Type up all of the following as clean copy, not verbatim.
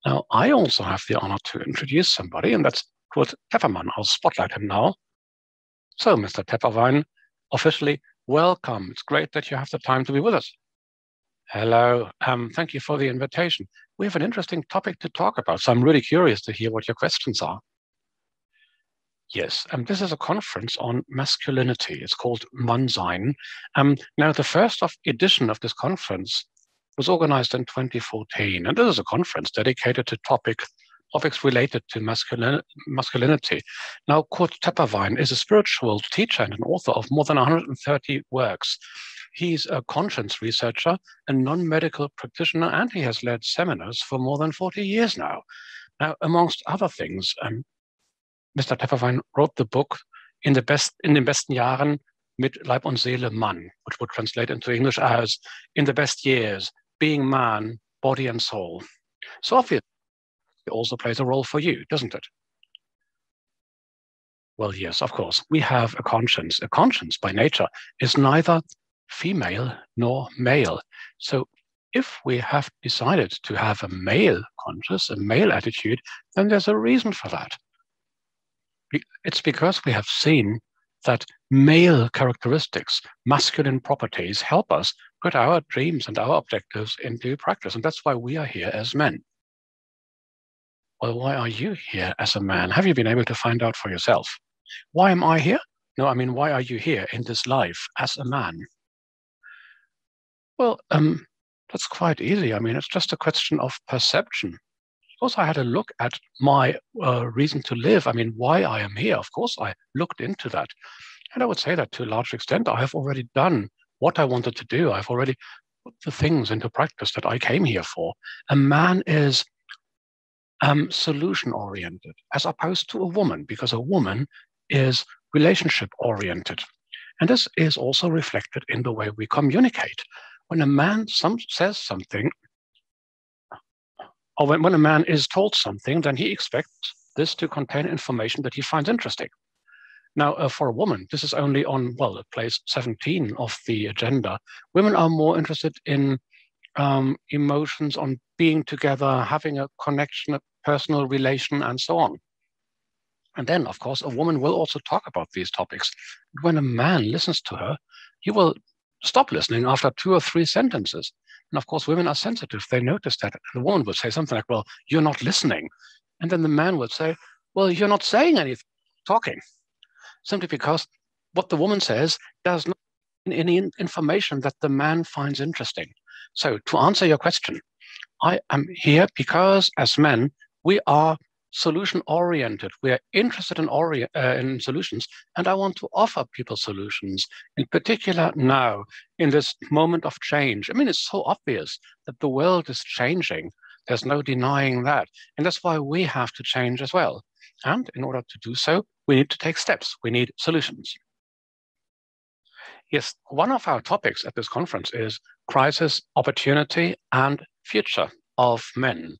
Now, I also have the honor to introduce somebody, and that's Kurt Tepperwein. I'll spotlight him now. So, Mr. Tepperwein, officially welcome. It's great that you have the time to be with us. Hello. Thank you for the invitation. We have an interesting topic to talk about, so I'm really curious to hear what your questions are. Yes, this is a conference on masculinity. It's called Mannsein. Now, the first edition of this conference was organized in 2014, and this is a conference dedicated to topics related to masculinity. Now, Kurt Tepperwein is a spiritual teacher and an author of more than 130 works. He's a conscience researcher, a non-medical practitioner, and he has led seminars for more than 40 years now. Now, amongst other things, Mr. Tepperwein wrote the book in den besten Jahren mit Leib und Seele Mann, which would translate into English as In the Best Years, Being Man, Body and Soul. So obviously, it also plays a role for you, doesn't it? Well, yes, of course. We have a conscience. A conscience by nature is neither female nor male. So if we have decided to have a male conscience, a male attitude, then there's a reason for that. It's because we have seen that male characteristics, masculine properties, help us put our dreams and our objectives into practice. And that's why we are here as men. Well, why are you here as a man? Have you been able to find out for yourself? Why am I here? No, I mean, why are you here in this life as a man? Well, that's quite easy. I mean, it's just a question of perception. Of course, I had a look at my reason to live. I mean, why I am here. Of course, I looked into that. And I would say that to a large extent, I have already done what I wanted to do. I've already put the things into practice that I came here for. A man is solution-oriented, as opposed to a woman, because a woman is relationship-oriented. And this is also reflected in the way we communicate. When a man says something, or when a man is told something, then he expects this to contain information that he finds interesting. Now, for a woman, this is only on, well, place 17 of the agenda. Women are more interested in emotions, on being together, having a connection, a personal relation, and so on. And then, of course, a woman will also talk about these topics. When a man listens to her, he will stop listening after 2 or 3 sentences. And of course, women are sensitive. They notice that. And the woman would say something like, well, you're not listening. And then the man would say, well, you're not saying anything, talking. Simply because what the woman says does not have any information that the man finds interesting. So to answer your question, I am here because as men, we are solution-oriented. We are interested in solutions, and I want to offer people solutions, in particular now, in this moment of change. I mean, it's so obvious that the world is changing. There's no denying that. And that's why we have to change as well. And in order to do so, we need to take steps. We need solutions. Yes, one of our topics at this conference is crisis, opportunity, and future of men.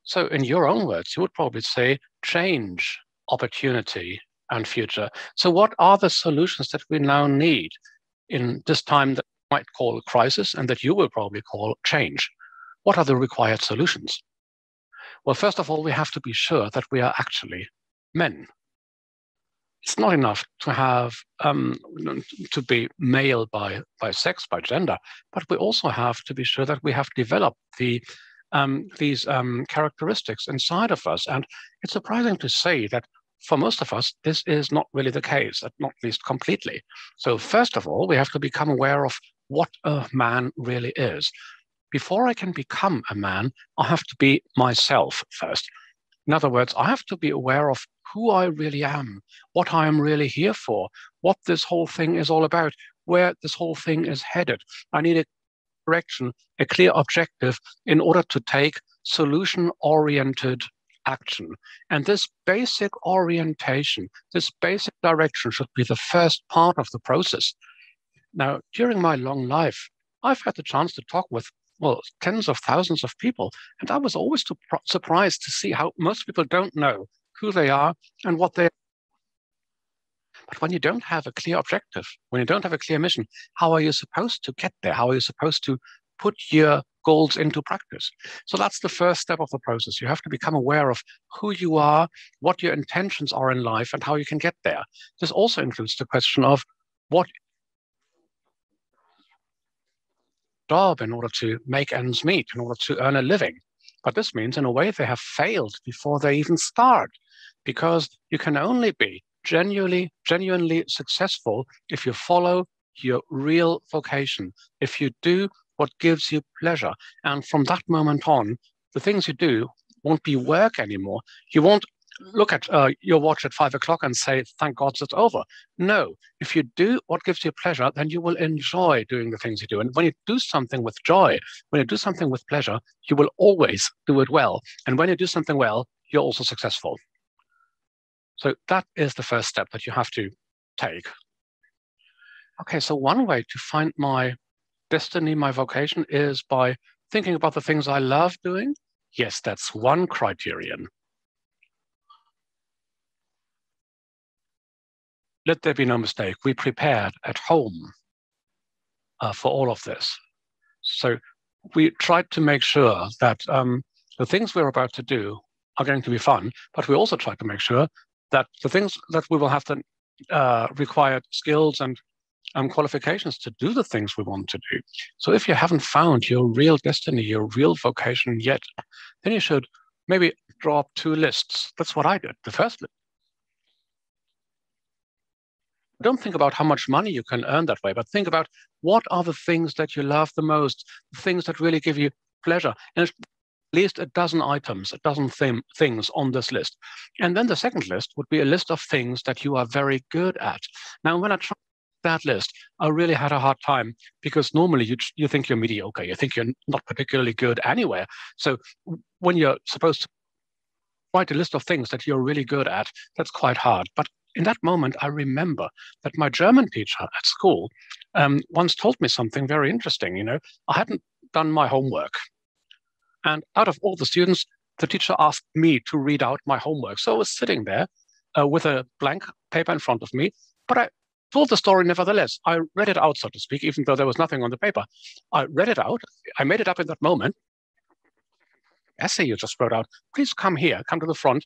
So in your own words, you would probably say change, opportunity, and future. So what are the solutions that we now need in this time that we might call crisis and that you will probably call change? What are the required solutions? Well, first of all, we have to be sure that we are actually men. It's not enough to have to be male by sex, by gender, but we also have to be sure that we have developed these characteristics inside of us. And it's surprising to say that for most of us, this is not really the case, not least completely. So first of all, we have to become aware of what a man really is. Before I can become a man, I have to be myself first. In other words, I have to be aware of who I really am, what I am really here for, what this whole thing is all about, where this whole thing is headed. I need a direction, a clear objective in order to take solution-oriented action. And this basic orientation, this basic direction should be the first part of the process. Now, during my long life, I've had the chance to talk with, well, tens of thousands of people, and I was always surprised to see how most people don't know who they are and what they are. But when you don't have a clear objective, when you don't have a clear mission, how are you supposed to get there? How are you supposed to put your goals into practice? So that's the first step of the process. You have to become aware of who you are, what your intentions are in life, and how you can get there. This also includes the question of what job in order to make ends meet, in order to earn a living. But this means, in a way, they have failed before they even start, because you can only be genuinely successful if you follow your real vocation, if you do what gives you pleasure. And from that moment on, the things you do won't be work anymore. You won't look at your watch at 5 o'clock and say, thank God it's over. No, if you do what gives you pleasure, then you will enjoy doing the things you do. And when you do something with joy, when you do something with pleasure, you will always do it well. And when you do something well, you're also successful. So that is the first step that you have to take. Okay, so one way to find my destiny, my vocation, is by thinking about the things I love doing. Yes, that's one criterion. Let there be no mistake, we prepared at home for all of this. So we tried to make sure that the things we're about to do are going to be fun, but we also tried to make sure that the things that we will have to require skills and qualifications to do the things we want to do. So if you haven't found your real destiny, your real vocation yet, then you should maybe draw up 2 lists. That's what I did. The first list. Don't think about how much money you can earn that way, but think about what are the things that you love the most, the things that really give you pleasure. And at least a dozen items, a dozen things on this list. And then the second list would be a list of things that you are very good at. Now, when I tried that list, I really had a hard time, because normally you think you're mediocre, you think you're not particularly good anywhere. So when you're supposed to write a list of things that you're really good at, that's quite hard. But in that moment, I remember that my German teacher at school once told me something very interesting. You know, I hadn't done my homework. And out of all the students, the teacher asked me to read out my homework. So I was sitting there with a blank paper in front of me, but I told the story nevertheless. I read it out, so to speak, even though there was nothing on the paper. I read it out. I made it up in that moment. Essay you just wrote out, please come here, come to the front,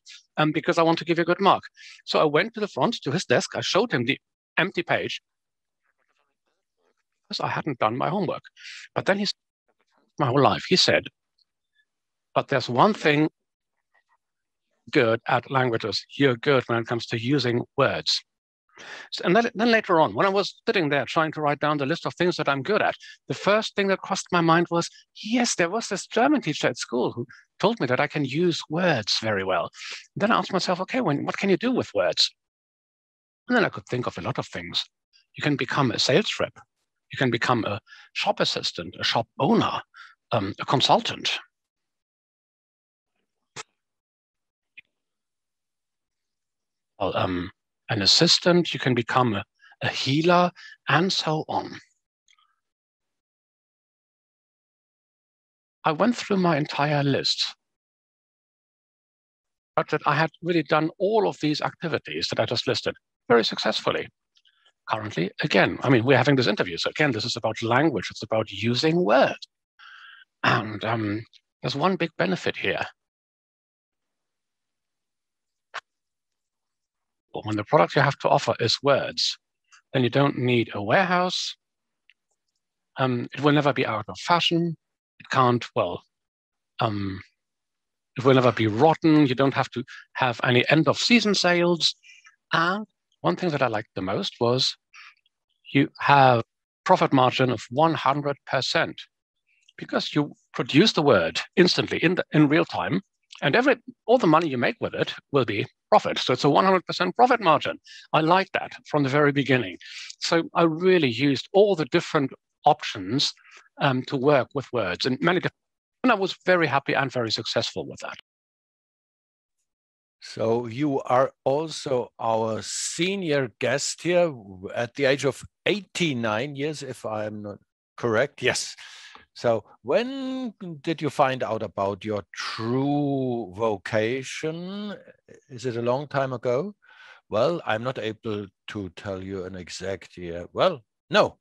because I want to give you a good mark. So I went to the front, to his desk. I showed him the empty page, because I hadn't done my homework. But then he said, my whole life, he said, but there's one thing good at languages. You're good when it comes to using words. And then later on, when I was sitting there trying to write down the list of things that I'm good at, the first thing that crossed my mind was, yes, there was this German teacher at school who told me that I can use words very well. Then I asked myself, okay, what can you do with words? And then I could think of a lot of things. You can become a sales rep. You can become a shop assistant, a shop owner, a consultant. Well, an assistant, you can become a healer, and so on. I went through my entire list, but that I had really done all of these activities that I just listed very successfully. Currently, again, I mean, we're having this interview, so again, this is about language, it's about using words. And there's one big benefit here. When the product you have to offer is words, then you don't need a warehouse. It will never be out of fashion. It can't, well, it will never be rotten. You don't have to have any end of season sales. And one thing that I liked the most was you have profit margin of 100%, because you produce the word instantly in real time, and all the money you make with it will be profit. So it's a 100% profit margin. I like that from the very beginning. So I really used all the different options to work with words, and I was very happy and very successful with that. So you are also our senior guest here at the age of 89 years, if I'm not correct. Yes. So when did you find out about your true vocation? Is it a long time ago? Well, I'm not able to tell you an exact year. Well, no,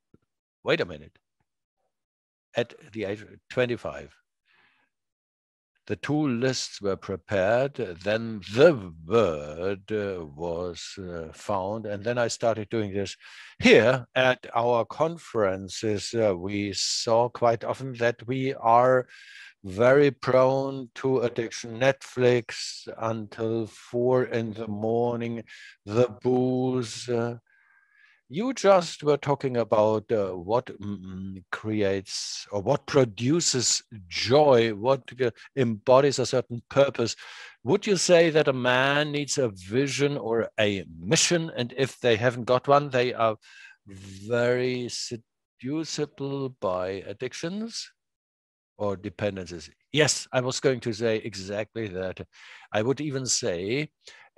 wait a minute. At the age of 25, the two lists were prepared, then the word was found, and then I started doing this. Here at our conferences, we saw quite often that we are very prone to addiction. Netflix until 4 in the morning, the booze. You just were talking about what creates or what produces joy, what embodies a certain purpose. Would you say that a man needs a vision or a mission? And if they haven't got one, they are very seducible by addictions or dependencies? Yes, I was going to say exactly that. I would even say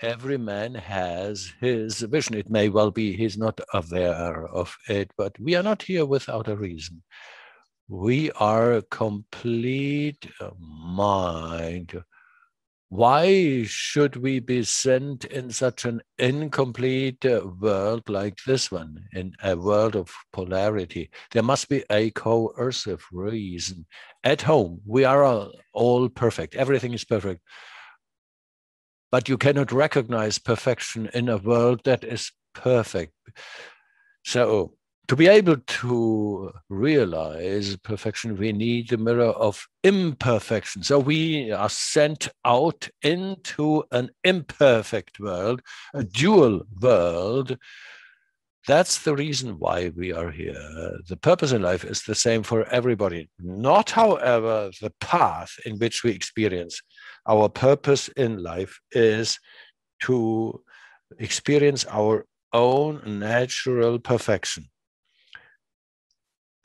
every man has his vision. It may well be he's not aware of it, but we are not here without a reason. We are complete mind. Why should we be sent in such an incomplete world like this one, in a world of polarity? There must be a coercive reason. At home, we are all perfect. Everything is perfect. But you cannot recognize perfection in a world that is perfect. So to be able to realize perfection, we need the mirror of imperfection. So we are sent out into an imperfect world, a dual world. That's the reason why we are here. The purpose in life is the same for everybody. Not, however, the path in which we experience. Our purpose in life is to experience our own natural perfection,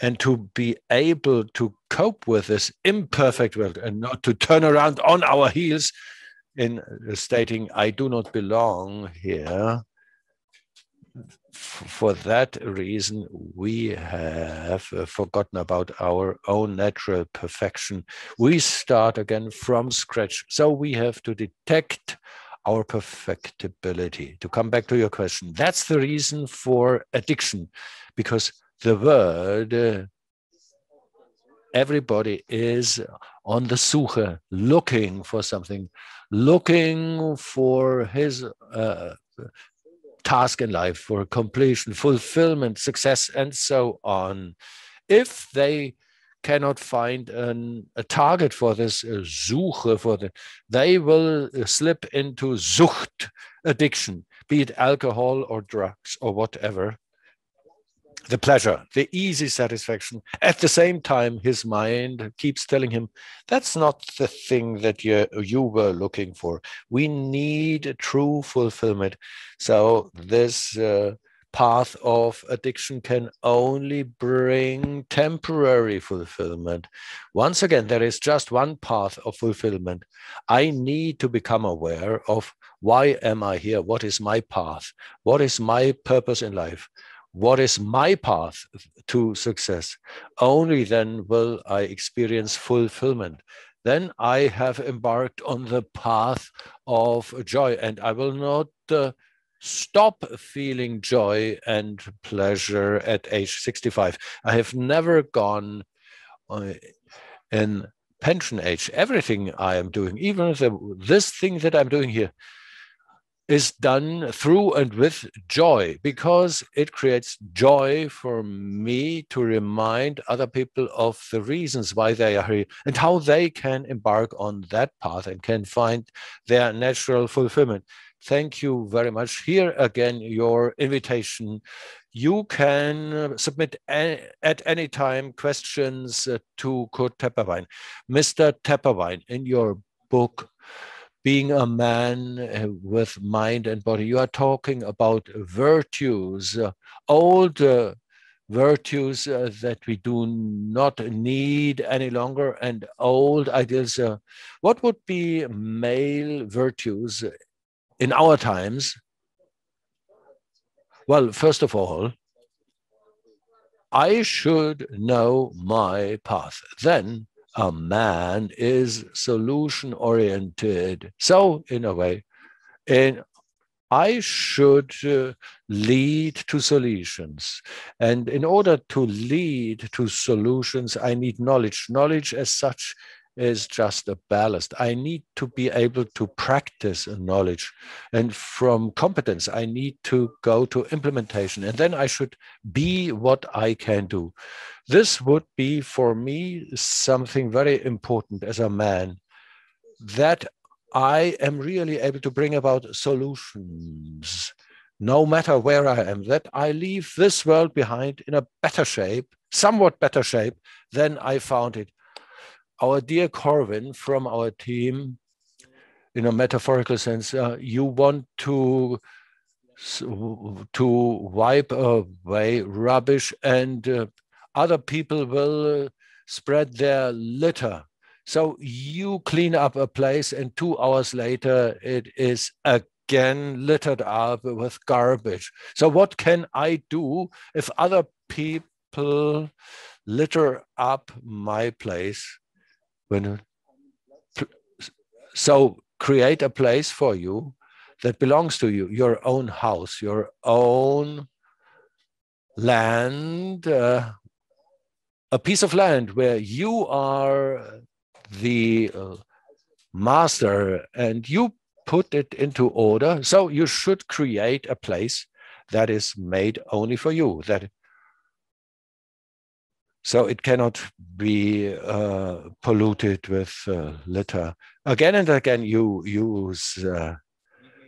and to be able to cope with this imperfect world and not to turn around on our heels in stating, I do not belong here. For that reason, we have forgotten about our own natural perfection. We start again from scratch. So we have to detect our perfectibility. To come back to your question, that's the reason for addiction, because the word, everybody is on the suche, looking for something, looking for his task in life, for completion, fulfillment, success, and so on. If they cannot find a target for this Suche, they will slip into Sucht, addiction, be it alcohol or drugs or whatever. The pleasure, the easy satisfaction. At the same time, his mind keeps telling him, that's not the thing that you were looking for. We need true fulfillment. So this path of addiction can only bring temporary fulfillment. Once again, there is just one path of fulfillment. I need to become aware of, why am I here? What is my path? What is my purpose in life? What is my path to success? Only then will I experience fulfillment. Then I have embarked on the path of joy, and I will not stop feeling joy and pleasure at age 65. I have never gone in pension age. Everything I am doing, even this thing that I'm doing here, is done through and with joy, because it creates joy for me to remind other people of the reasons why they are here and how they can embark on that path and can find their natural fulfillment. Thank you very much. Here again, your invitation. You can submit at any time questions to Kurt Tepperwein. Mr. Tepperwein, in your book, Being a Man with Mind and Body, you are talking about virtues, old virtues that we do not need any longer, and old ideals. What would be male virtues in our times? Well, first of all, I should know my path. Then a man is solution-oriented. So, in a way, I should lead to solutions. And in order to lead to solutions, I need knowledge. Knowledge as such is just a ballast. I need to be able to practice knowledge. And from competence, I need to go to implementation. And then I should be what I can do. This would be for me something very important as a man, that I am really able to bring about solutions, no matter where I am, that I leave this world behind in a better shape, somewhat better shape than I found it. Our dear Corwin from our team, in a metaphorical sense, you want to wipe away rubbish, and other people will spread their litter. So you clean up a place, and 2 hours later, it is again littered up with garbage. So what can I do if other people litter up my place? So create a place for you that belongs to you, your own house, your own land, a piece of land where you are the master, and you put it into order. So you should create a place that is made only for you. So it cannot be polluted with litter. Again and again, you use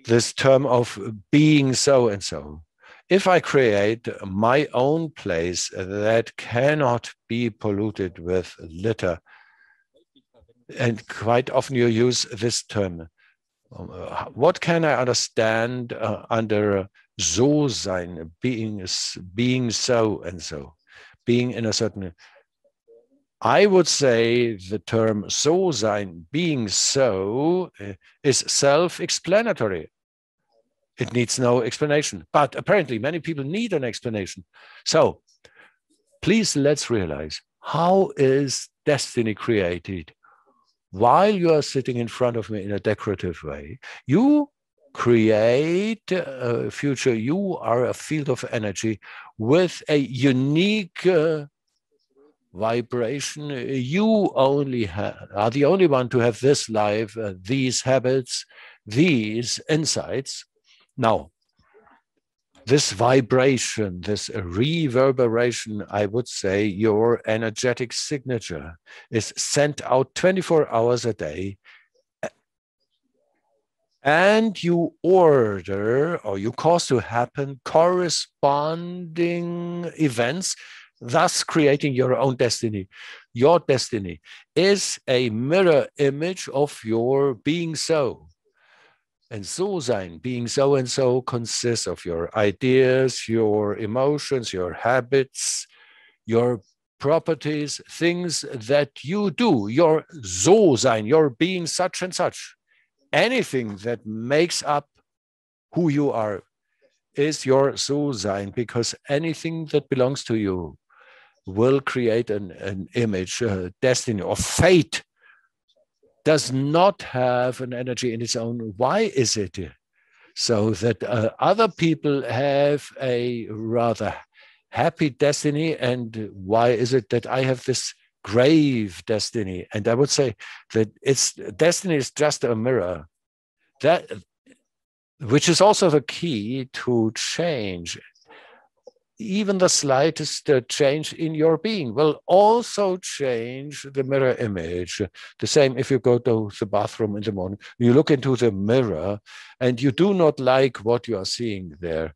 this term of being so and so. If I create my own place that cannot be polluted with litter, and quite often you use this term, what can I understand under so sein, being so and so, being in a certain, I would say the term so sein, being so, is self-explanatory. It needs no explanation, but apparently many people need an explanation. So please, let's realize, how is destiny created? While you are sitting in front of me in a decorative way, you create a future. You are a field of energy with a unique vibration. You only are the only one to have this life, these habits, these insights. Now, this vibration, this reverberation, I would say your energetic signature is sent out 24 hours a day, and you order, or you cause to happen, corresponding events, thus creating your own destiny. Your destiny is a mirror image of your being so. And so sein, being so and so, consists of your ideas, your emotions, your habits, your properties, things that you do, your so sein, your being such and such. Anything that makes up who you are is your so sein, because anything that belongs to you will create an image, destiny, or fate. Does not have an energy in its own. Why is it so that other people have a rather happy destiny, and why is it that I have this grave destiny? And I would say that destiny is just a mirror, that which is also the key to change. Even the slightest change in your being will also change the mirror image. The same if you go to the bathroom in the morning, you look into the mirror and you do not like what you are seeing there.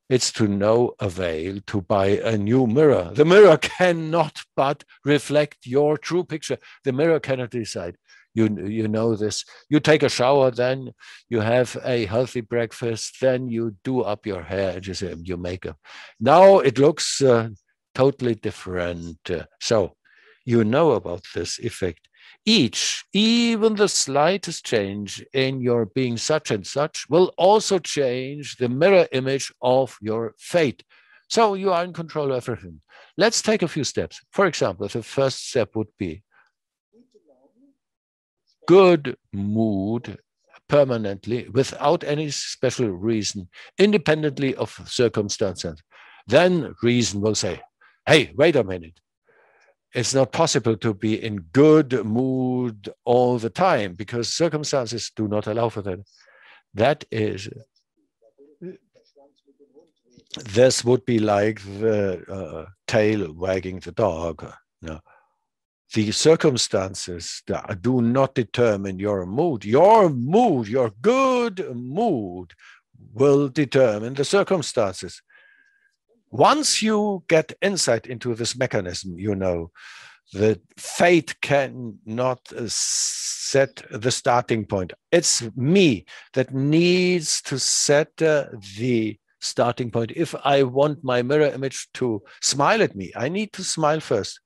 It's to no avail to buy a new mirror. The mirror cannot but reflect your true picture. The mirror cannot decide. You know this. You take a shower, then you have a healthy breakfast, then you do up your hair and your makeup. Now it looks totally different. So you know about this effect. Even the slightest change in your being such and such will also change the mirror image of your fate. So you are in control of everything. Let's take a few steps. For example, the first step would be good mood, permanently without any special reason, independently of circumstances, then reason will say, hey, wait a minute. It's not possible to be in good mood all the time because circumstances do not allow for that. This would be like the tail wagging the dog. No. The circumstances do not determine your mood. Your mood, your good mood, will determine the circumstances. Once you get insight into this mechanism, you know that fate cannot set the starting point. It's me that needs to set the starting point. If I want my mirror image to smile at me, I need to smile first.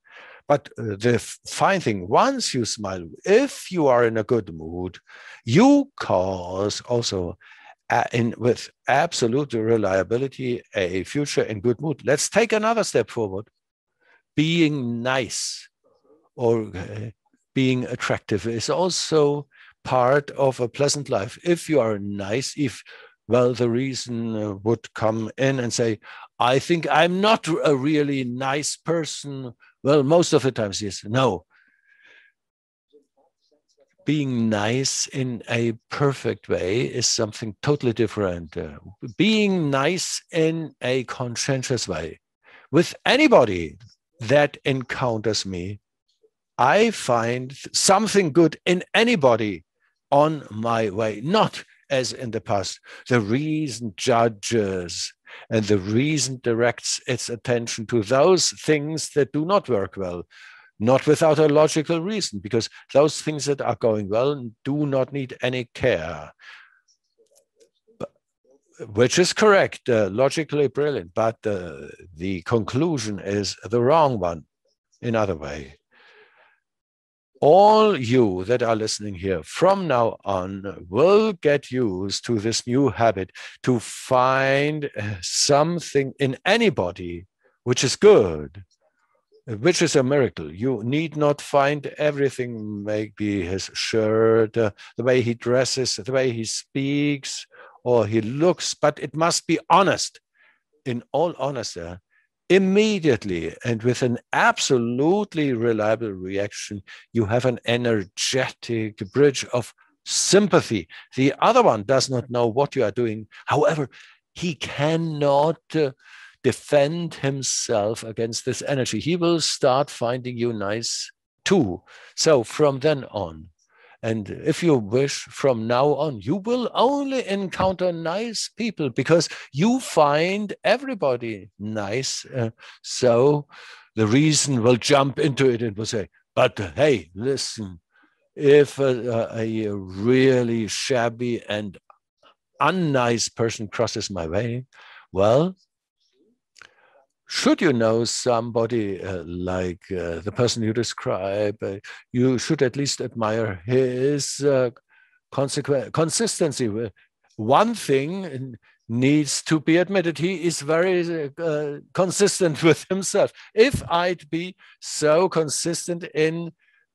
But the fine thing, once you smile, if you are in a good mood, you cause also with absolute reliability a future in good mood. Let's take another step forward. Being nice or being attractive is also part of a pleasant life. If you are nice, the reason would come in and say, I think I'm not a really nice person. Well, most of the times, yes. No. Being nice in a perfect way is something totally different. Being nice in a conscientious way. With anybody that encounters me, I find something good in anybody on my way, not as in the past. The reason judges and the reason directs its attention to those things that do not work well. Not without a logical reason, because those things that are going well do not need any care, which is correct, logically brilliant, but the conclusion is the wrong one. In other way, all you that are listening here from now on will get used to this new habit to find something in anybody which is good, which is a miracle. You need not find everything, maybe his shirt, the way he dresses, the way he speaks, or he looks, but it must be honest. In all honesty, immediately and with an absolutely reliable reaction, you have an energetic bridge of sympathy. The other one does not know what you are doing. However, he cannot defend himself against this energy. He will start finding you nice too. So from then on, and if you wish, from now on, you will only encounter nice people because you find everybody nice. So the reason will jump into it and will say, but hey, listen, if a really shabby and unnice person crosses my way, well, should you know somebody like the person you describe, you should at least admire his consistency. One thing needs to be admitted. He is very consistent with himself. If I'd be so consistent in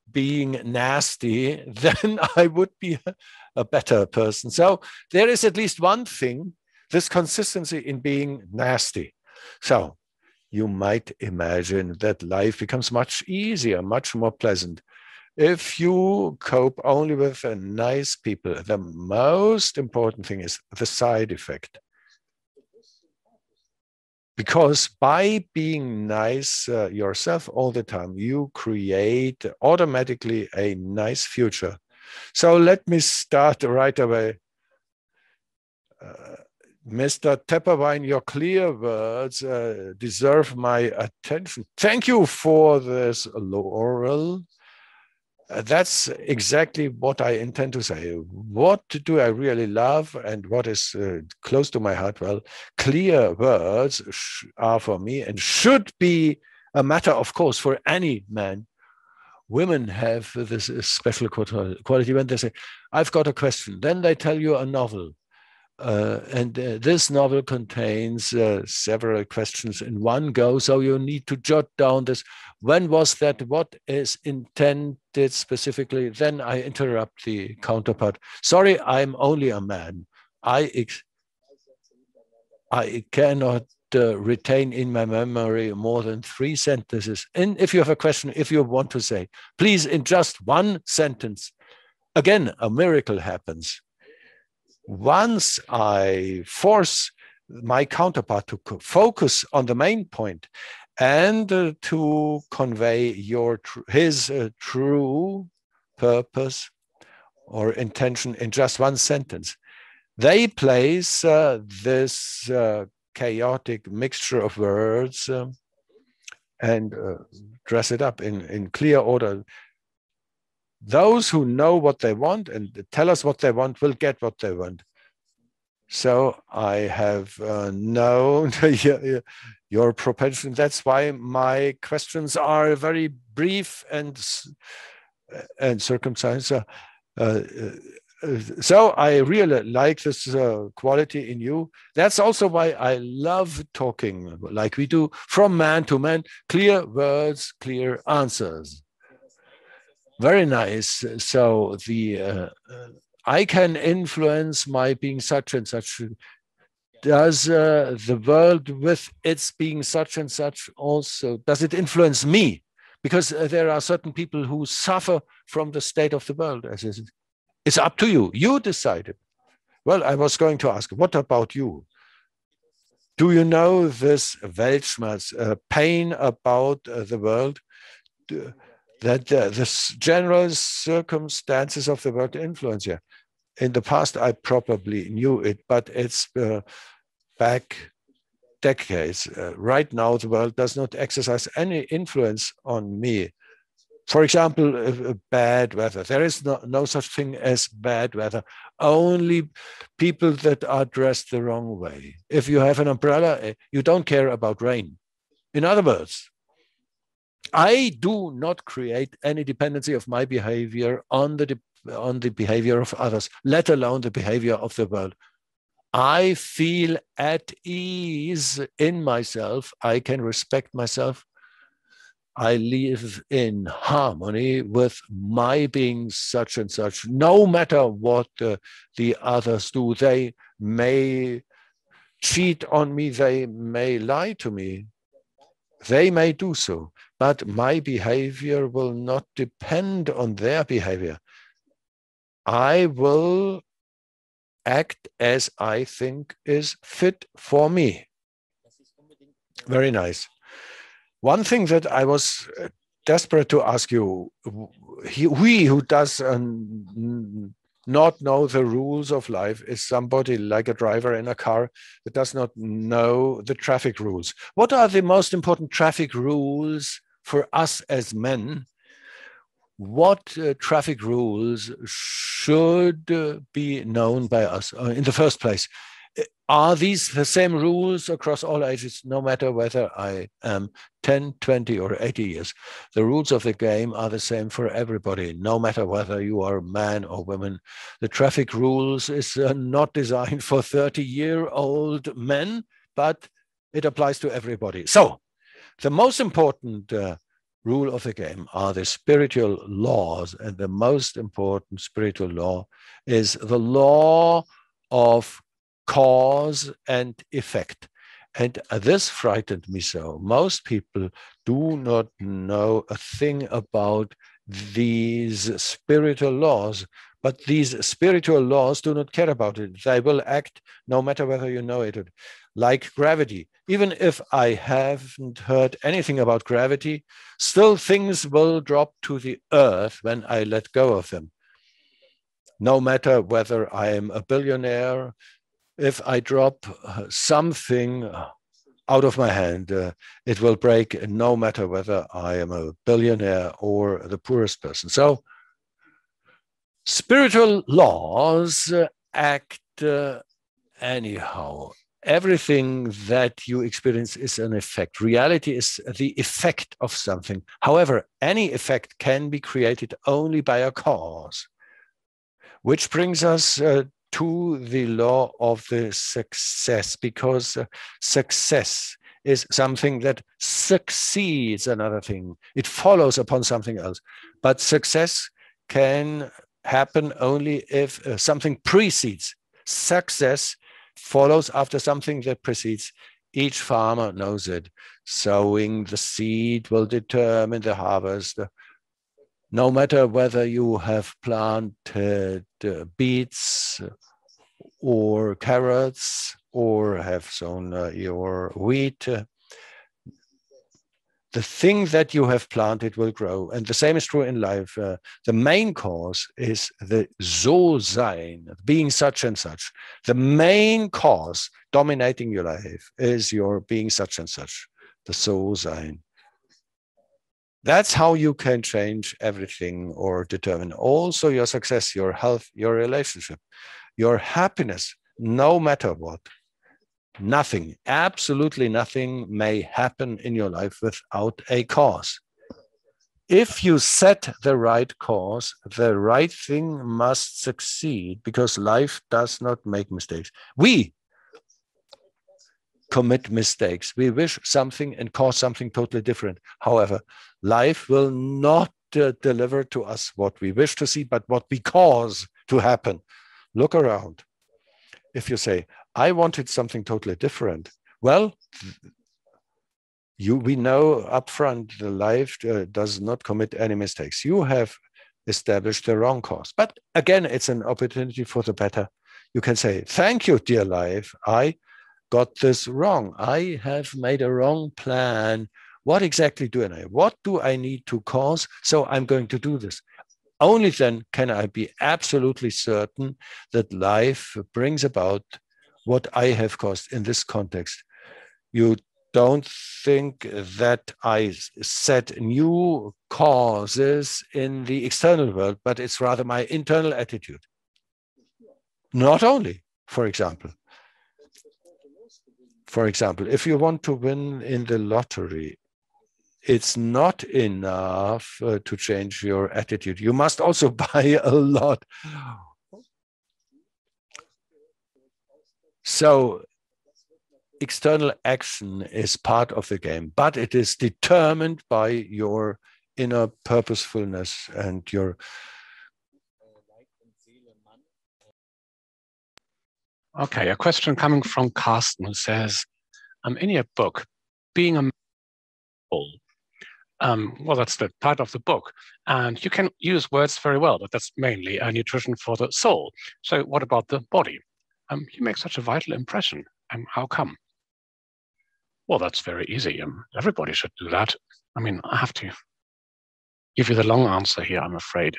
being nasty, then I would be a better person. So there is at least one thing, this consistency in being nasty. So you might imagine that life becomes much easier, much more pleasant. If you cope only with nice people, the most important thing is the side effect. Because by being nice yourself all the time, you create automatically a nice future. So let me start right away. Mr. Tepperwein, your clear words deserve my attention. Thank you for this laurel. That's exactly what I intend to say. What do I really love and what is close to my heart? Well, clear words are for me and should be a matter, of course, for any man. Women have this special quality when they say, I've got a question. Then they tell you a novel. This novel contains several questions in one go, so you need to jot down this. When was that? What is intended specifically? Then I interrupt the counterpart. Sorry, I'm only a man. I cannot retain in my memory more than 3 sentences. And if you have a question, if you want to say, please, in just 1 sentence, again, a miracle happens. Once I force my counterpart to focus on the main point and to convey his true purpose or intention in just 1 sentence, they place this chaotic mixture of words and dress it up in clear order. Those who know what they want and tell us what they want will get what they want. So I have known your propension. That's why my questions are very brief and circumcised. So I really like this quality in you. That's also why I love talking like we do, from man to man, clear words, clear answers. Very nice. So I can influence my being such and such. Does the world with its being such and such also, does it influence me? Because there are certain people who suffer from the state of the world. It's up to you. You decided. Well, I was going to ask, what about you? Do you know this Weltschmerz, pain about the world? That the general circumstances of the world influence you. In the past, I probably knew it, but it's back decades. Right now, the world does not exercise any influence on me. For example, bad weather. There is no such thing as bad weather, only people that are dressed the wrong way. If you have an umbrella, you don't care about rain. In other words, I do not create any dependency of my behavior on the behavior of others, let alone the behavior of the world. I feel at ease in myself. I can respect myself. I live in harmony with my being such and such, no matter what the others do. They may cheat on me. They may lie to me. They may do so. But my behavior will not depend on their behavior. I will act as I think is fit for me. Very nice. One thing that I was desperate to ask you, we who does not know the rules of life is somebody like a driver in a car that does not know the traffic rules. What are the most important traffic rules for us as men? What traffic rules should be known by us in the first place? Are these the same rules across all ages, no matter whether I am 10, 20, or 80 years? The rules of the game are the same for everybody, no matter whether you are man or woman. The traffic rules is not designed for 30-year-old men, but it applies to everybody. So the most important rule of the game are the spiritual laws, and the most important spiritual law is the law of cause and effect. And this frightened me so. Most people do not know a thing about these spiritual laws, but these spiritual laws do not care about it. They will act no matter whether you know it. Like gravity. Even if I haven't heard anything about gravity, still things will drop to the earth when I let go of them. No matter whether I am a billionaire, if I drop something out of my hand, it will break no matter whether I am a billionaire or the poorest person. So spiritual laws act anyhow. Everything that you experience is an effect. Reality is the effect of something. However, any effect can be created only by a cause, which brings us to the law of the success, because success is something that succeeds another thing. It follows upon something else. But success can happen only if something precedes. Success follows after something that precedes. Each farmer knows it. Sowing the seed will determine the harvest. No matter whether you have planted beets or carrots or have sown your wheat, the thing that you have planted will grow. And the same is true in life. The main cause is the So-Sein, being such and such. The main cause dominating your life is your being such and such, the So-Sein. That's how you can change everything or determine also your success, your health, your relationship, your happiness, no matter what. Nothing, absolutely nothing may happen in your life without a cause. If you set the right cause, the right thing must succeed, because life does not make mistakes. We commit mistakes. We wish something and cause something totally different. However, life will not deliver to us what we wish to see, but what we cause to happen. Look around. If you say, I wanted something totally different, well, we know upfront the life does not commit any mistakes. You have established the wrong cause. But again, it's an opportunity for the better. You can say, thank you, dear life. I got this wrong. I have made a wrong plan. What exactly do I know? What do I need to cause? So I'm going to do this. Only then can I be absolutely certain that life brings about what I have caused in this context. You don't think that I set new causes in the external world, but it's rather my internal attitude. Not only, for example, if you want to win in the lottery, it's not enough to change your attitude. You must also buy a lot. So external action is part of the game, but it is determined by your inner purposefulness and your... Okay, a question coming from Carsten, who says, in your book, Being a Soul, well, that's the title of the book, and you can use words very well, but that's mainly a nutrition for the soul. So what about the body? You make such a vital impression. How come? Well, that's very easy. Everybody should do that. I mean, I have to give you the long answer here, I'm afraid.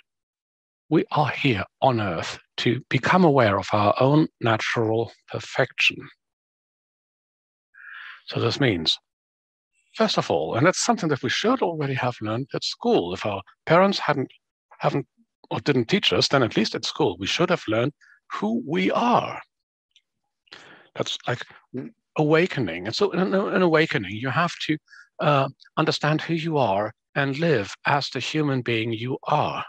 We are here on Earth to become aware of our own natural perfection. So this means, first of all, and that's something that we should already have learned at school. If our parents haven't or didn't teach us, then at least at school, we should have learned who we are. That's like awakening. And so in an awakening, you have to understand who you are and live as the human being you are.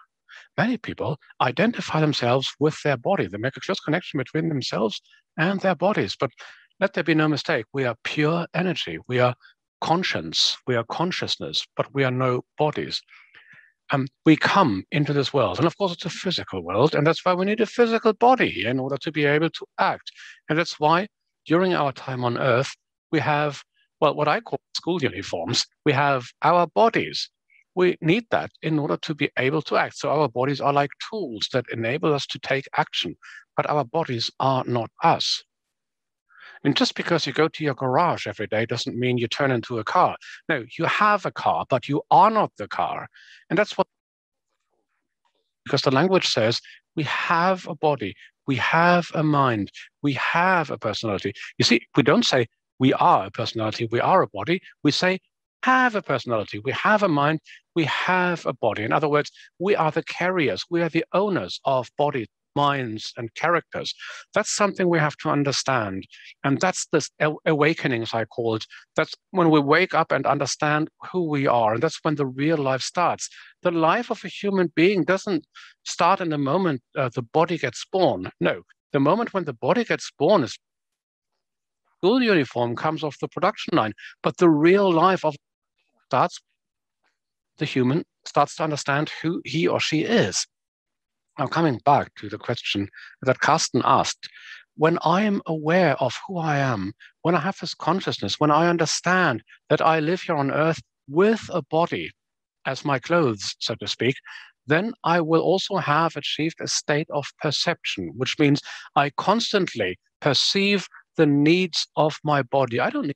Many people identify themselves with their body. They make a close connection between themselves and their bodies. But let there be no mistake, we are pure energy. We are conscience, we are consciousness, but we are no bodies. We come into this world, and of course it's a physical world, and that's why we need a physical body here in order to be able to act. And that's why during our time on Earth, we have, well, what I call school uniforms. We have our bodies. We need that in order to be able to act. So our bodies are like tools that enable us to take action, but our bodies are not us. And just because you go to your garage every day doesn't mean you turn into a car. No, you have a car, but you are not the car. And that's what, because the language says we have a body, we have a mind, we have a personality. You see, we don't say we are a personality, we are a body. We say have a personality, we have a mind, we have a body. In other words, we are the carriers, we are the owners of bodies, minds, and characters. That's something we have to understand. And that's this awakening, as I call it. That's when we wake up and understand who we are. And that's when the real life starts. The life of a human being doesn't start in the moment the body gets born. No, The moment when the body gets born, is school uniform comes off the production line, but the real life of starts. The human starts to understand who he or she is. Now, coming back to the question that Carsten asked, when I am aware of who I am, when I have this consciousness, when I understand that I live here on earth with a body as my clothes, so to speak, then I will also have achieved a state of perception, which means I constantly perceive the needs of my body. I don't need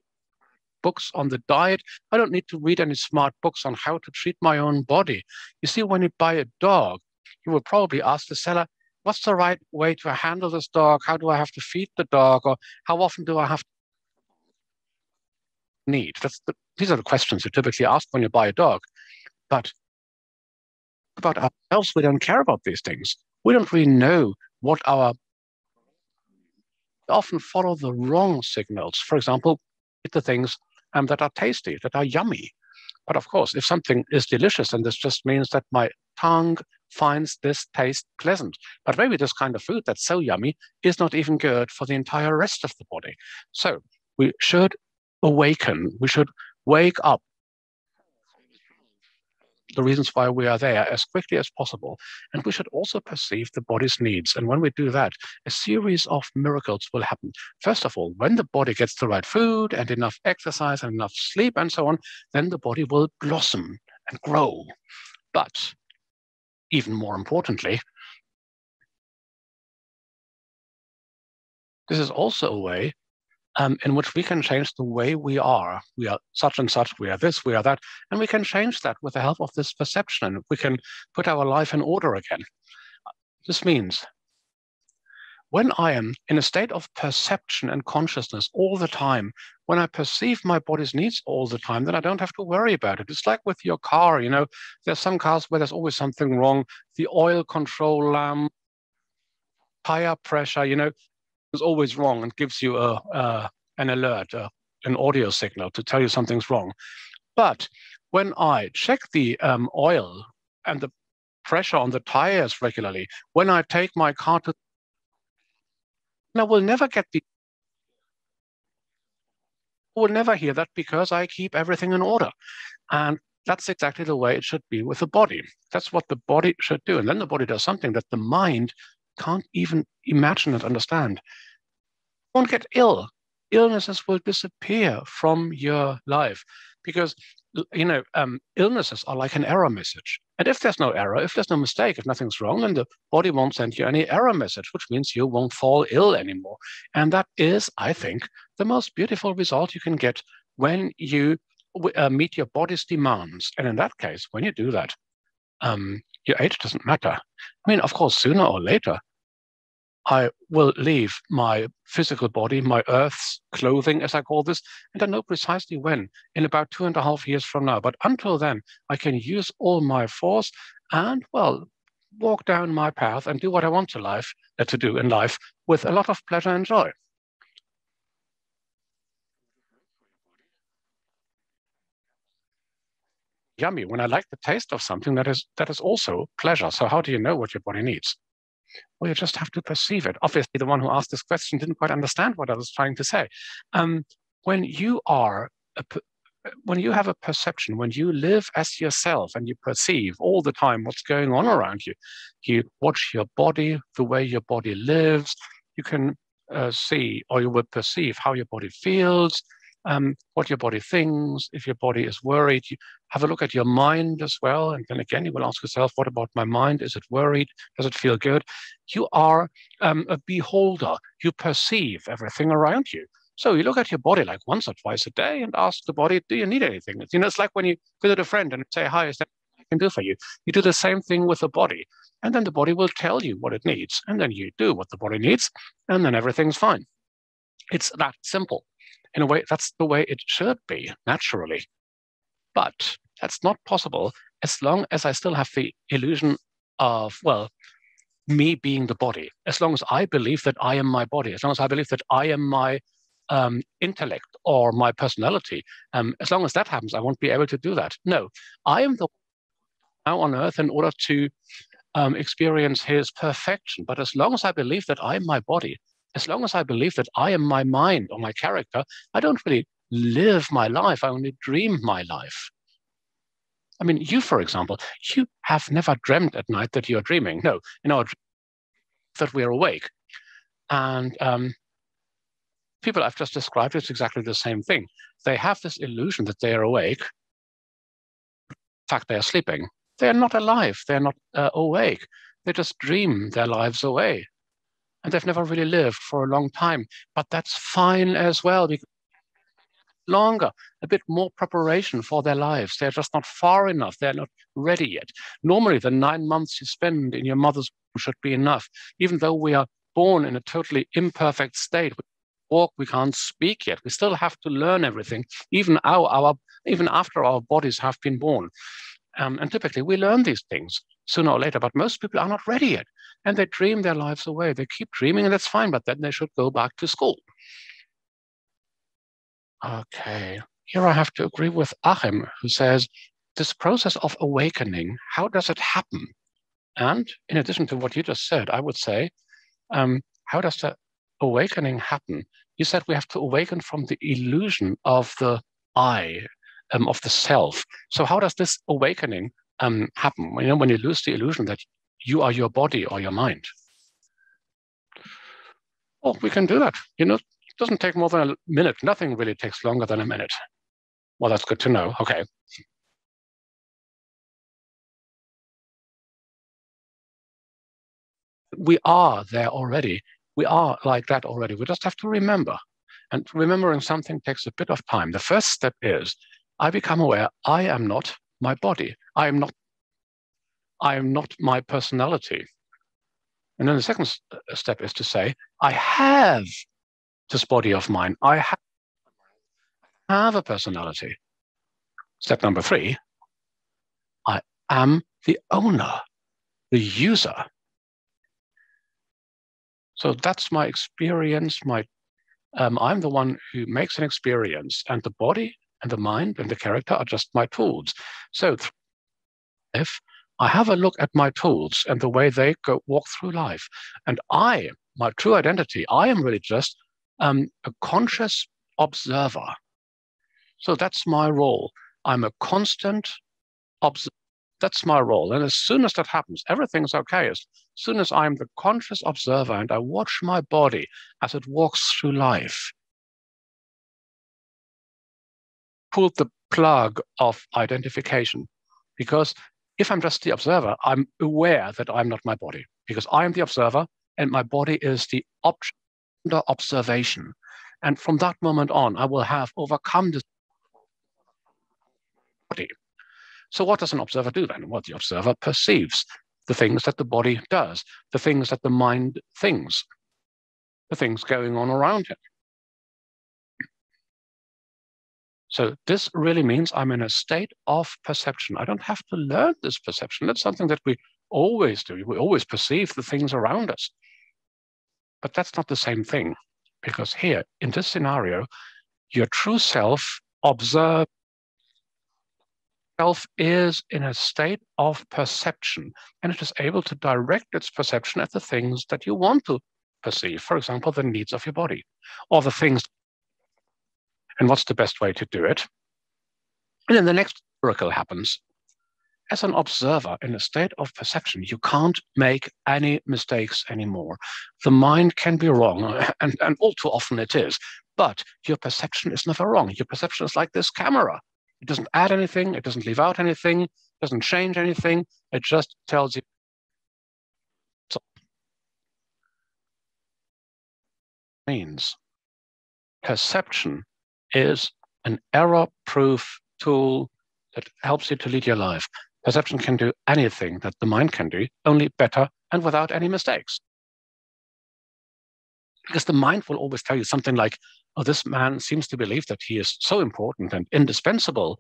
books on the diet. I don't need to read any smart books on how to treat my own body. You see, when you buy a dog, you will probably ask the seller, what's the right way to handle this dog? How do I have to feed the dog? Or how often do I have to need? These are the questions you typically ask when you buy a dog. But about ourselves, we don't care about these things. We don't really know what often follow the wrong signals. For example, eat the things that are tasty, that are yummy. But of course, if something is delicious, then this just means that my tongue finds this taste pleasant. But maybe this kind of food that's so yummy is not even good for the entire rest of the body. So we should awaken, we should wake up the reasons why we are there as quickly as possible. And we should also perceive the body's needs. And when we do that, a series of miracles will happen. First of all, when the body gets the right food and enough exercise and enough sleep and so on, then the body will blossom and grow. But even more importantly, this is also a way in which we can change the way we are. We are such and such, we are this, we are that, and we can change that with the help of this perception. We can put our life in order again. This means when I am in a state of perception and consciousness all the time, when I perceive my body's needs all the time, then I don't have to worry about it. It's like with your car, you know, there's some cars where there's always something wrong. The oil control lamp, tire pressure, you know, is always wrong and gives you an alert, an audio signal to tell you something's wrong. But when I check the oil and the pressure on the tires regularly, when I take my car to, I will never get the, I will never hear that because I keep everything in order. And that's exactly the way it should be with the body. That's what the body should do. And then the body does something that the mind can't even imagine and understand. You won't get ill. Illnesses will disappear from your life because, you know, illnesses are like an error message. And if there's no error, if there's no mistake, if nothing's wrong, then the body won't send you any error message, which means you won't fall ill anymore. And that is, I think, the most beautiful result you can get when you meet your body's demands. And in that case, when you do that, your age doesn't matter. I mean, of course, sooner or later, I will leave my physical body, my Earth's clothing, as I call this, and I know precisely when, in about 2.5 years from now. But until then, I can use all my force and, well, walk down my path and do what I want to do in life with a lot of pleasure and joy. Yummy. When I like the taste of something, that is also pleasure. So how do you know what your body needs? Well, you just have to perceive it. Obviously, the one who asked this question didn't quite understand what I was trying to say. When you have a perception, when you live as yourself and you perceive all the time what's going on around you, you watch your body, the way your body lives, you can see, or you will perceive how your body feels, what your body thinks. If your body is worried, you have a look at your mind as well. And then again, you will ask yourself, what about my mind? Is it worried? Does it feel good? You are a beholder. You perceive everything around you. So you look at your body like once or twice a day and ask the body, do you need anything? You know, it's like when you visit a friend and say, hi, is that what I can do for you? You do the same thing with the body. And then the body will tell you what it needs. And then you do what the body needs. And then everything's fine. It's that simple. In a way, that's the way it should be, naturally. But that's not possible as long as I still have the illusion of, well, me being the body. As long as I believe that I am my body, as long as I believe that I am my intellect or my personality, as long as that happens, I won't be able to do that. No, I am the now on earth in order to experience his perfection. But as long as I believe that I am my body, as long as I believe that I am my mind or my character, I don't really live my life. I only dream my life. I mean, you, for example, you have never dreamt at night that you're dreaming. No, that we're awake. And people I've just described, it's exactly the same thing. They have this illusion that they are awake. In fact, they are sleeping. They are not alive. They're not awake. They just dream their lives away. And they've never really lived for a long time. But that's fine as well, because longer, a bit more preparation for their lives. They're just not far enough. They're not ready yet. Normally, the 9 months you spend in your mother's womb should be enough, even though we are born in a totally imperfect state. We walk, we can't speak yet. We still have to learn everything, even even after our bodies have been born. And typically, we learn these things sooner or later, but most people are not ready yet. And they dream their lives away. They keep dreaming, and that's fine, but then they should go back to school. Okay, here I have to agree with Achim, who says, this process of awakening, how does it happen? And in addition to what you just said, I would say, how does the awakening happen? You said we have to awaken from the illusion of the I, of the self. So how does this awakening happen? You know, when you lose the illusion that you are your body or your mind. Well, we can do that. You know, it doesn't take more than a minute. Nothing really takes longer than a minute. Well, that's good to know. Okay. We are there already. We are like that already. We just have to remember. And remembering something takes a bit of time. The first step is I become aware I am not my body. I am not my personality. And then the second step is to say, I have this body of mine. I have a personality. Step number 3, I am the owner, the user. So that's my experience. I'm the one who makes an experience, and the body and the mind and the character are just my tools. So if I have a look at my tools and the way they walk through life, and my true identity, I am really just a conscious observer. So that's my role. I'm a constant observer. That's my role. And as soon as that happens, everything's okay. As soon as I'm the conscious observer and I watch my body as it walks through life, pull the plug of identification. Because if I'm just the observer, I'm aware that I'm not my body, because I am the observer and my body is the object under observation. And from that moment on, I will have overcome this body. So what does an observer do then? Well, the observer perceives the things that the body does, the things that the mind thinks, the things going on around him. So this really means I'm in a state of perception. I don't have to learn this perception. That's something that we always do. We always perceive the things around us. But that's not the same thing, because here, in this scenario, your true self is in a state of perception, and it is able to direct its perception at the things that you want to perceive. For example, the needs of your body, or the things. And what's the best way to do it? And then the next miracle happens. As an observer in a state of perception, you can't make any mistakes anymore. The mind can be wrong, and all too often it is, but your perception is never wrong. Your perception is like this camera. It doesn't add anything, it doesn't leave out anything, it doesn't change anything, it just tells you. So means perception is an error-proof tool that helps you to lead your life. Perception can do anything that the mind can do, only better and without any mistakes. Because the mind will always tell you something like, oh, this man seems to believe that he is so important and indispensable.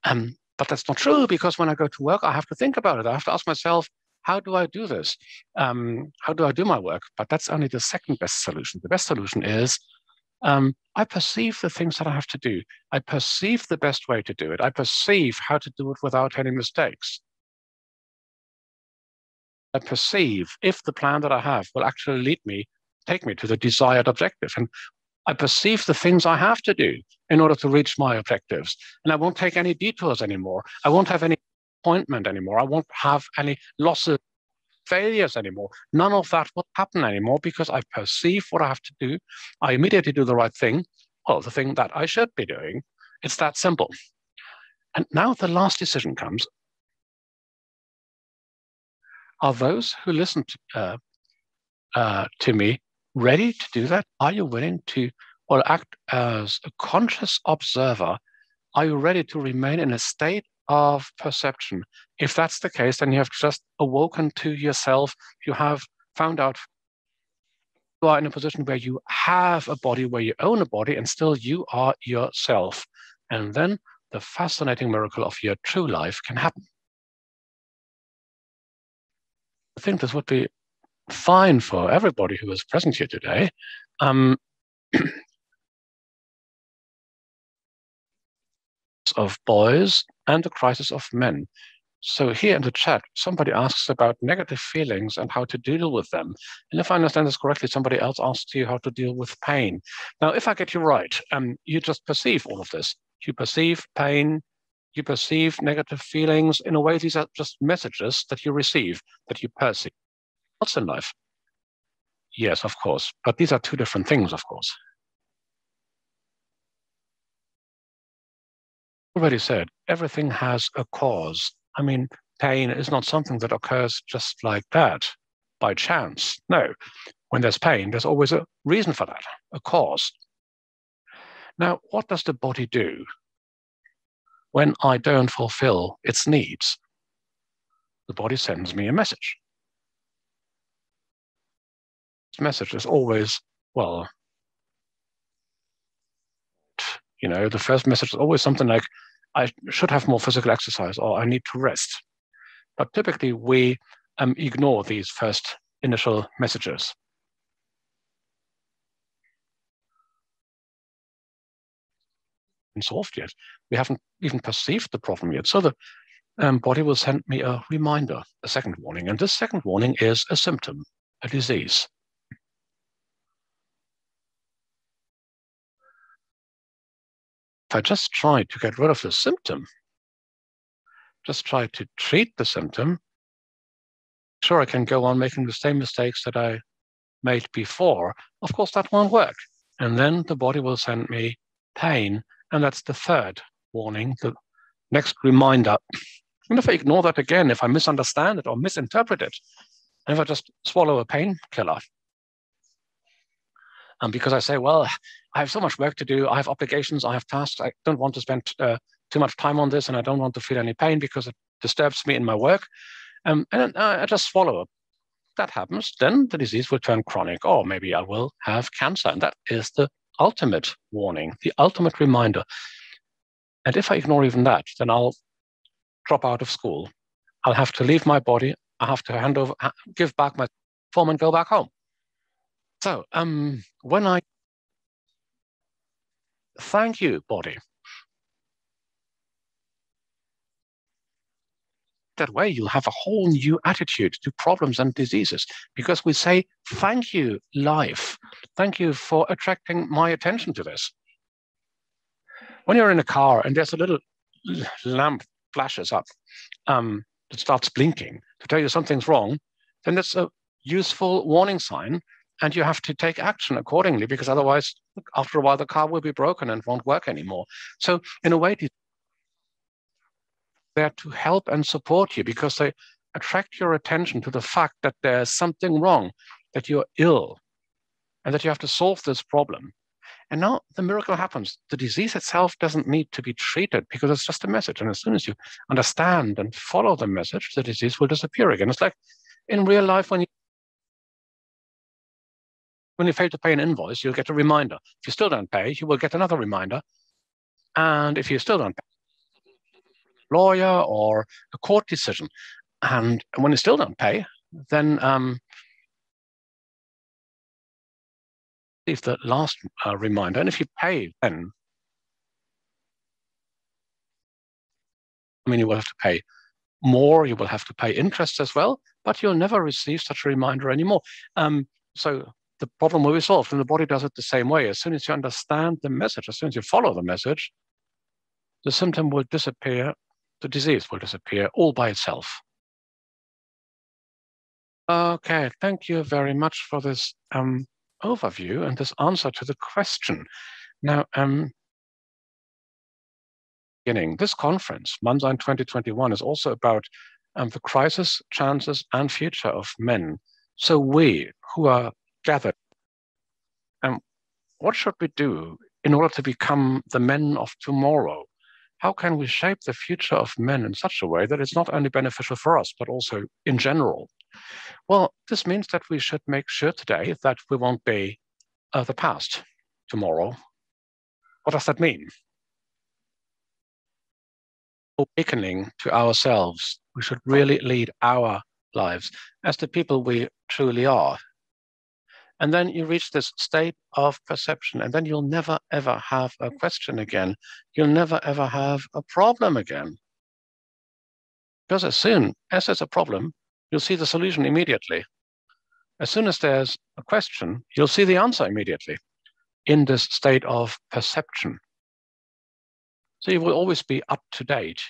But that's not true, because when I go to work, I have to think about it. I have to ask myself, how do I do this? How do I do my work? But that's only the second best solution. The best solution is I perceive the things that I have to do. I perceive the best way to do it. I perceive how to do it without any mistakes. I perceive if the plan that I have will actually take me to the desired objective. And I perceive the things I have to do in order to reach my objectives. And I won't take any detours anymore. I won't have any appointment anymore. I won't have any losses, failures anymore. None of that will happen anymore because I perceive what I have to do. I immediately do the right thing, well, the thing that I should be doing. It's that simple. And now the last decision comes. Are those who listen to me ready to do that? Are you willing to act as a conscious observer? Are you ready to remain in a state of perception? If that's the case, then you have just awoken to yourself. You have found out you are in a position where you have a body, where you own a body, and still you are yourself. And then the fascinating miracle of your true life can happen. I think this would be fine for everybody who is present here today. Of boys and the crisis of men. So here in the chat, somebody asks about negative feelings and how to deal with them. And if I understand this correctly, somebody else asks you how to deal with pain. Now, if I get you right, you just perceive all of this. You perceive pain, you perceive negative feelings. In a way, these are just messages that you receive, that you perceive. What's in life? Yes, of course. But these are two different things, of course. Already said, everything has a cause. I mean, pain is not something that occurs just like that, by chance. No, when there's pain, there's always a reason for that, a cause. Now, what does the body do when I don't fulfill its needs? The body sends me a message. This message is always, well, the first message is always something like, I should have more physical exercise, or I need to rest. But typically, we ignore these first initial messages. Solved yet. We haven't even perceived the problem yet. So the body will send me a reminder, a second warning. And this second warning is a symptom, a disease. If I just try to get rid of the symptom, just try to treat the symptom, sure, I can go on making the same mistakes that I made before. Of course, that won't work. And then the body will send me pain. And that's the third warning, the next reminder. And if I ignore that again, if I misunderstand it or misinterpret it, and if I just swallow a painkiller, because I say, well, I have so much work to do, I have obligations, I have tasks, I don't want to spend too much time on this, and I don't want to feel any pain because it disturbs me in my work, and I just swallow it. That happens, then the disease will turn chronic, or maybe I will have cancer, and that is the ultimate warning, the ultimate reminder. And if I ignore even that, then I'll drop out of school. I'll have to leave my body. I have to give back my form and go back home. So when I thank you, body, that way you'll have a whole new attitude to problems and diseases, because we say, thank you, life. Thank you for attracting my attention to this. When you're in a car and there's a little lamp flashes up, it starts blinking to tell you something's wrong, then that's a useful warning sign, and you have to take action accordingly, because otherwise, after a while, the car will be broken and won't work anymore. So in a way, they're to help and support you, because they attract your attention to the fact that there's something wrong, that you're ill, and that you have to solve this problem. And now the miracle happens. The disease itself doesn't need to be treated, because it's just a message. And as soon as you understand and follow the message, the disease will disappear again. It's like in real life, when you fail to pay an invoice, you'll get a reminder. If you still don't pay, you will get another reminder. And if you still don't pay, lawyer or a court decision. And when you still don't pay, then leave the last reminder. And if you pay, then you will have to pay more. You will have to pay interest as well, but you'll never receive such a reminder anymore. So the problem will be solved, and the body does it the same way. As soon as you understand the message, as soon as you follow the message, the symptom will disappear, the disease will disappear all by itself. Okay, thank you very much for this overview and this answer to the question. Now, this conference, Mannsein 2021, is also about the crisis, chances, and future of men. So we who are gathered, what should we do in order to become the men of tomorrow? How can we shape the future of men in such a way that it's not only beneficial for us, but also in general? Well, this means that we should make sure today that we won't be the past tomorrow. What does that mean? Awakening to ourselves. We should really lead our lives as the people we truly are. And then you reach this state of perception, and then you'll never, ever have a question again. You'll never, ever have a problem again. Because as soon as there's a problem, you'll see the solution immediately. As soon as there's a question, you'll see the answer immediately in this state of perception. So you will always be up to date.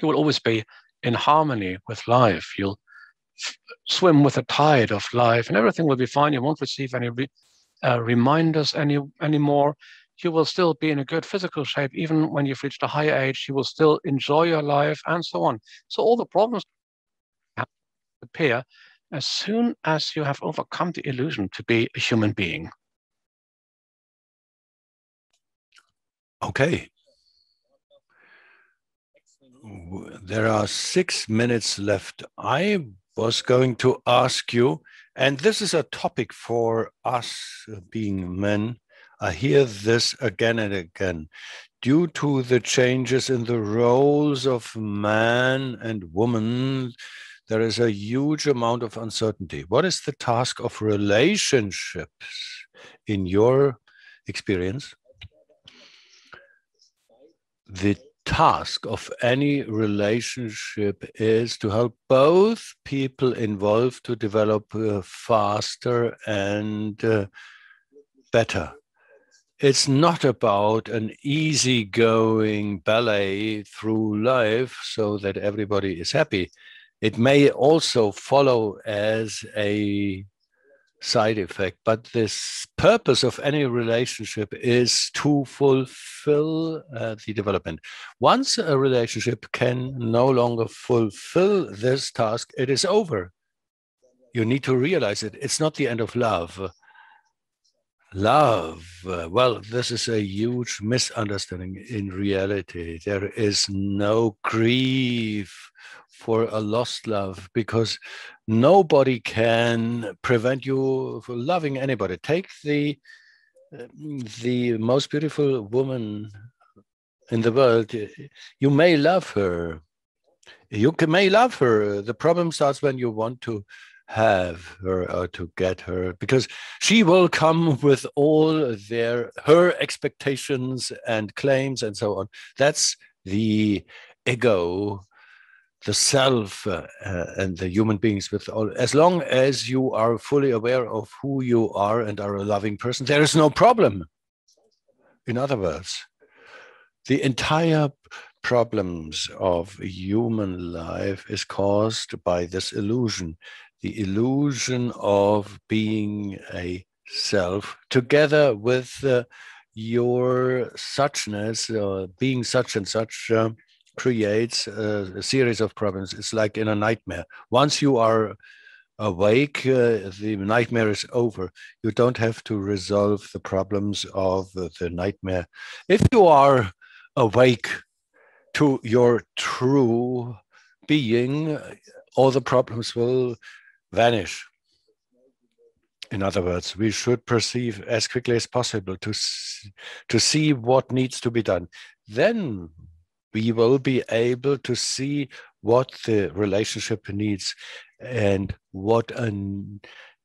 You will always be in harmony with life. You'll swim with the tide of life, and everything will be fine. You won't receive any reminders anymore. You will still be in a good physical shape. Even when you've reached a higher age, you will still enjoy your life, and so on. So all the problems appear as soon as you have overcome the illusion to be a human being. Okay. There are 6 minutes left. I was going to ask you, and this is a topic for us being men. I hear this again and again. Due to the changes in the roles of man and woman, there is a huge amount of uncertainty. What is the task of relationships in your experience? The task of any relationship is to help both people involved to develop faster and better. It's not about an easygoing ballet through life so that everybody is happy. It may also follow as a side effect, but this purpose of any relationship is to fulfill the development. Once a relationship can no longer fulfill this task, it is over. You need to realize it. It's not the end of love. Love, well, this is a huge misunderstanding in reality. There is no grief for a lost love because nobody can prevent you from loving anybody. Take the most beautiful woman in the world. You may love her. You may love her. The problem starts when you want to have her or to get her, because she will come with all her expectations and claims and so on. That's the ego, the self, and the human beings with all. As long as you are fully aware of who you are and are a loving person, there is no problem. In other words, the entire problems of human life is caused by this illusion. The illusion of being a self, together with your suchness, being such and such, creates a series of problems. It's like in a nightmare. Once you are awake, the nightmare is over. You don't have to resolve the problems of the nightmare. If you are awake to your true being, all the problems will vanish. In other words, we should perceive as quickly as possible to see what needs to be done. Then we will be able to see what the relationship needs and what a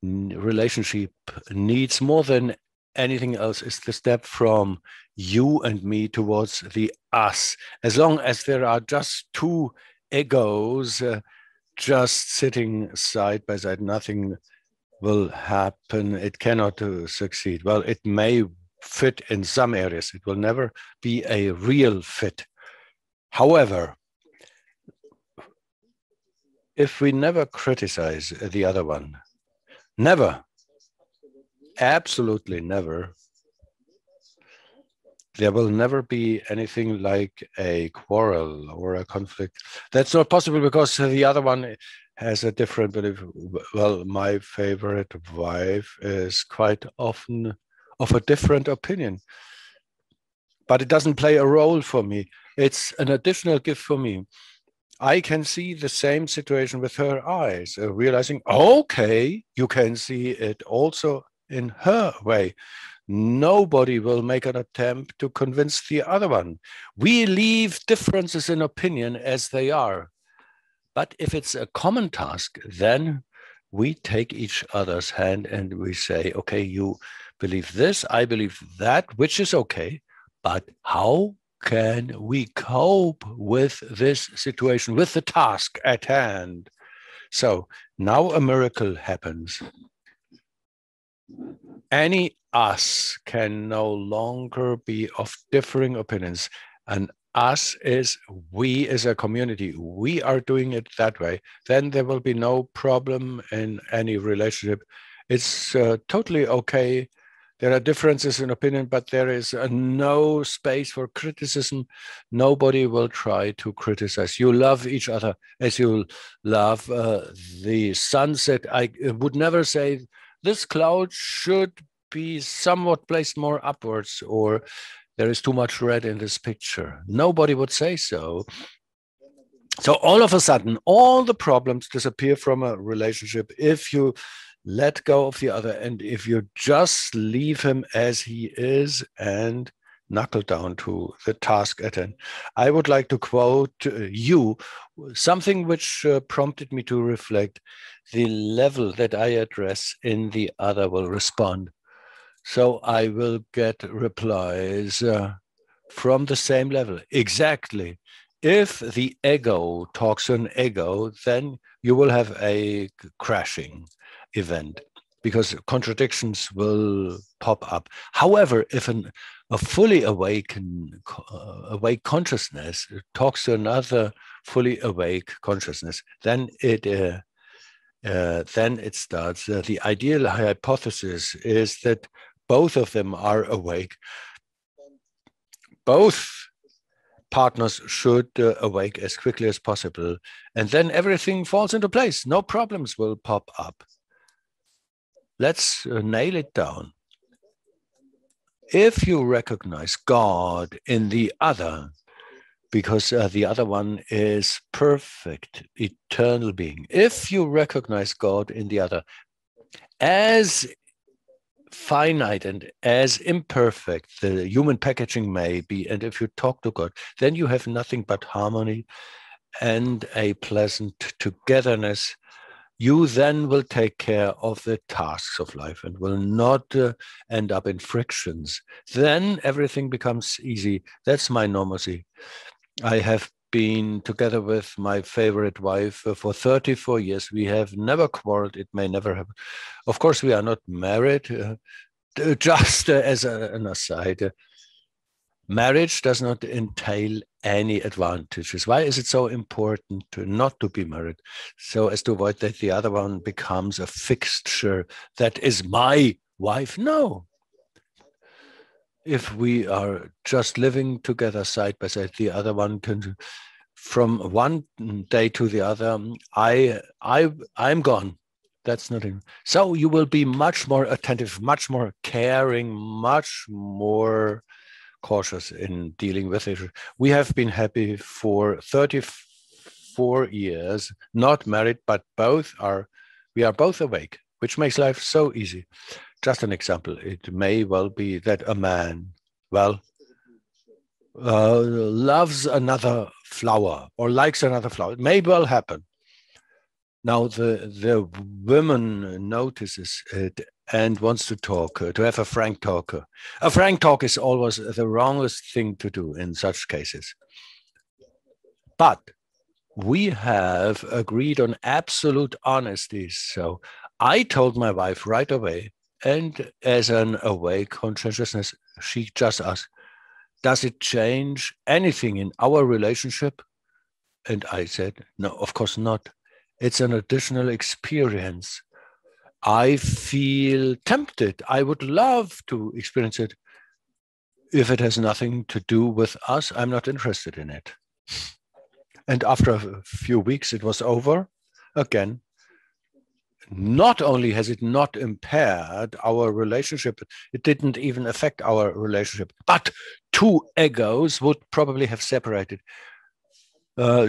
relationship needs more than anything else is the step from you and me towards the us. As long as there are just two egos just sitting side by side, nothing will happen. It cannot succeed. Well, it may fit in some areas. It will never be a real fit. However, if we never criticize the other one, never, absolutely never, there will never be anything like a quarrel or a conflict. That's not possible because the other one has a different belief. Well, my favorite wife is quite often of a different opinion, but it doesn't play a role for me. It's an additional gift for me. I can see the same situation with her eyes, realizing, okay, you can see it also in her way. Nobody will make an attempt to convince the other one. We leave differences in opinion as they are. But if it's a common task, then we take each other's hand and we say, okay, you believe this, I believe that, which is okay. But how can we cope with this situation, with the task at hand? So now a miracle happens. Any us can no longer be of differing opinions. And us is we as a community. We are doing it that way. Then there will be no problem in any relationship. It's totally okay. There are differences in opinion, but there is no space for criticism. Nobody will try to criticize. You love each other as you love the sunset. I would never say this cloud should be somewhat placed more upwards, or there is too much red in this picture. Nobody would say so. So all of a sudden, all the problems disappear from a relationship if you let go of the other and if you just leave him as he is and knuckle down to the task at hand. I would like to quote you something which prompted me to reflect. The level that I address in the other will respond. So I will get replies from the same level. Exactly. If the ego talks to an ego, then you will have a crashing event because contradictions will pop up. However, if a fully awake consciousness talks to another fully awake consciousness, then it starts. The ideal hypothesis is that both of them are awake. Both partners should awake as quickly as possible, and then everything falls into place. No problems will pop up. Let's nail it down. If you recognize God in the other, because the other one is perfect, eternal being. If you recognize God in the other as finite and as imperfect the human packaging may be, and if you talk to God, then you have nothing but harmony and a pleasant togetherness. You then will take care of the tasks of life and will not end up in frictions. Then everything becomes easy. That's my normalcy. I have been together with my favorite wife for 34 years. We have never quarreled. It may never happen. Of course, we are not married. Just as an aside, marriage does not entail any advantages. Why is it so important not to be married? So as to avoid that the other one becomes a fixture that is my wife? No. If we are just living together side by side, the other one can, from one day to the other, I'm gone. That's nothing. So you will be much more attentive, much more caring, much more cautious in dealing with it. We have been happy for 34 years, not married, but we are both awake, which makes life so easy. Just an example, it may well be that a man, loves another flower or likes another flower. It may well happen. Now the woman notices it and wants to talk, to have a frank talk. A frank talk is always the wrongest thing to do in such cases. But we have agreed on absolute honesty. So I told my wife right away, and as an awake consciousness, she just asked, does it change anything in our relationship? And I said, no, of course not. It's an additional experience. I feel tempted. I would love to experience it. If it has nothing to do with us, I'm not interested in it. And after a few weeks, it was over again. Not only has it not impaired our relationship, it didn't even affect our relationship, but two egos would probably have separated.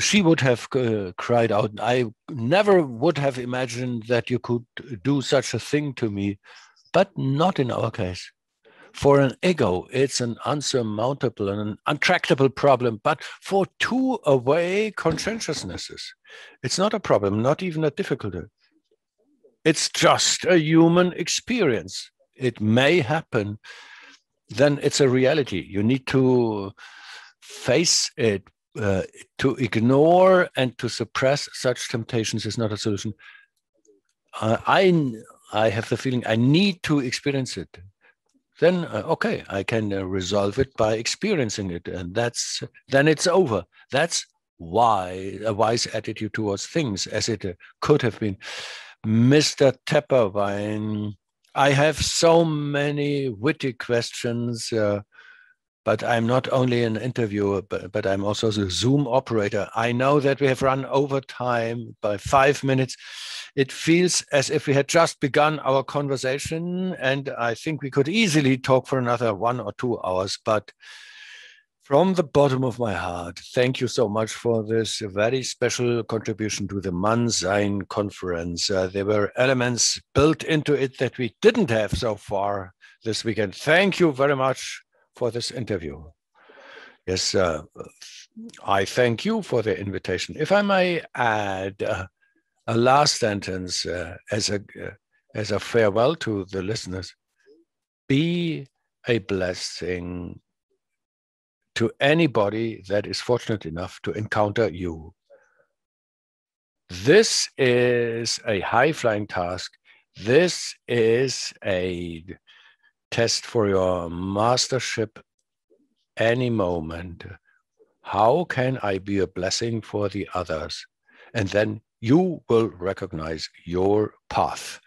She would have cried out, I never would have imagined that you could do such a thing to me, but not in our case. For an ego, it's an unsurmountable and an untractable problem, but for two away conscientiousnesses, it's not a problem, not even a difficulty. It's just a human experience. It may happen, then it's a reality. You need to face it. To ignore and to suppress such temptations is not a solution. I have the feeling I need to experience it. Then, okay, I can resolve it by experiencing it. And then it's over. That's why a wise attitude towards things, as it could have been. Mr. Tepperwein, I have so many witty questions. But I'm not only an interviewer, but I'm also the Zoom operator. I know that we have run over time by 5 minutes. It feels as if we had just begun our conversation, and I think we could easily talk for another 1 or 2 hours. But from the bottom of my heart, thank you so much for this very special contribution to the Mannsein conference. There were elements built into it that we didn't have so far this weekend. Thank you very much for this interview. Yes, I thank you for the invitation. If I may add a last sentence as a farewell to the listeners, be a blessing to anybody that is fortunate enough to encounter you. This is a high-flying task. This is a test for your mastership any moment. How can I be a blessing for the others? And then you will recognize your path.